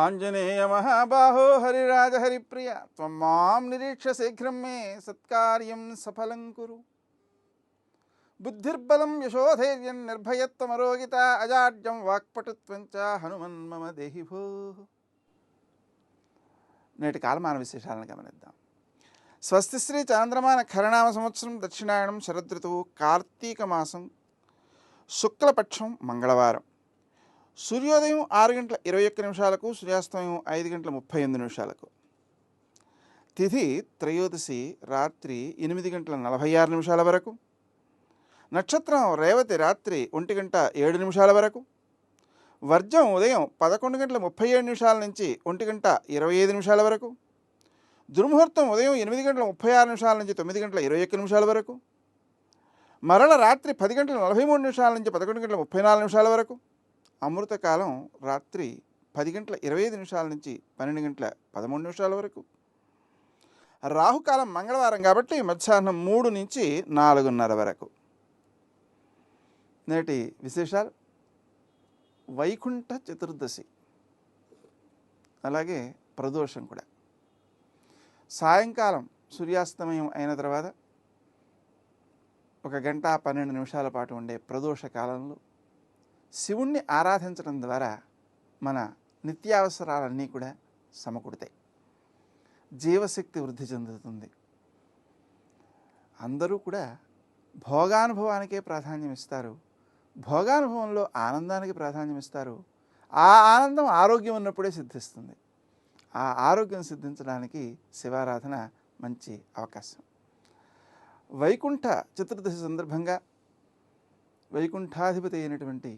ఆంజనేయ మహాబాహో హరిరాజ హరిప్రియ త్వం మాం నిరీక్ష శీఘ్రం మే సత్కార్యం సఫలం కురు. బుద్ధిర్బలం యశోధైర్యం నిర్భయత్వమరోగిత అజాడ్యం వాక్పటుత్వం చ హనుమన్ మమ దేహి భో. నేటి కాలమాన విశేషాలను గమనిద్దాం. స్వస్తి శ్రీ చాంద్రమాన ఖరనామ సంవత్సరం దక్షిణాయనం శరదృతువు కార్తీక మాసం శుక్లపక్షం మంగళవారం. సూర్యోదయం 6:21 సూర్యాస్తమయం 5:38. తిథి త్రయోదశి రాత్రి 8:46 వరకు. నక్షత్రం రేవతి రాత్రి 1:07 వరకు. వర్జం ఉదయం 11:37 నుంచి 1:25 వరకు. దుర్ముహూర్తం ఉదయం 8:36 నుంచి 9:21 వరకు. మరల రాత్రి 10:43 నుంచి 11:34 వరకు. అమృతకాలం రాత్రి 10:25 నుంచి 12:13 వరకు. రాహుకాలం మంగళవారం కాబట్టి మధ్యాహ్నం 3 నుంచి 4:30 వరకు. నేటి విశేషాలు: వైకుంఠ చతుర్దశి, అలాగే ప్రదోషం కూడా. సాయంకాలం సూర్యాస్తమయం అయిన తర్వాత 1:12 పాటు ఉండే ప్రదోష కాలంలో శివుణ్ణి ఆరాధించడం ద్వారా మన నిత్యావసరాలన్నీ కూడా సమకూడతాయి. జీవశక్తి వృద్ధి చెందుతుంది. అందరూ కూడా భోగానుభవానికే ప్రాధాన్యం ఇస్తారు. భోగానుభవంలో ఆనందానికి ప్రాధాన్యం ఇస్తారు. ఆ ఆనందం ఆరోగ్యం ఉన్నప్పుడే సిద్ధిస్తుంది. ఆ ఆరోగ్యం సిద్ధించడానికి శివారాధన మంచి అవకాశం. వైకుంఠ చతుర్దశి సందర్భంగా వైకుంఠాధిపతి అయినటువంటి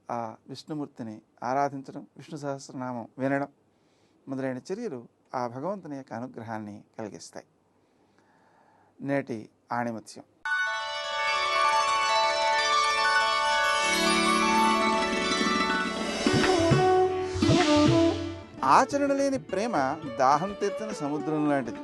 ఆ విష్ణుమూర్తిని ఆరాధించడం, విష్ణు సహస్రనామం వినడం మొదలైన చర్యలు ఆ భగవంతుని యొక్క అనుగ్రహాన్ని కలిగిస్తాయి. నేటి ఆణిముత్యం. ఆచరణ లేని ప్రేమ దాహం తీర్చిన సముద్రం లాంటిది.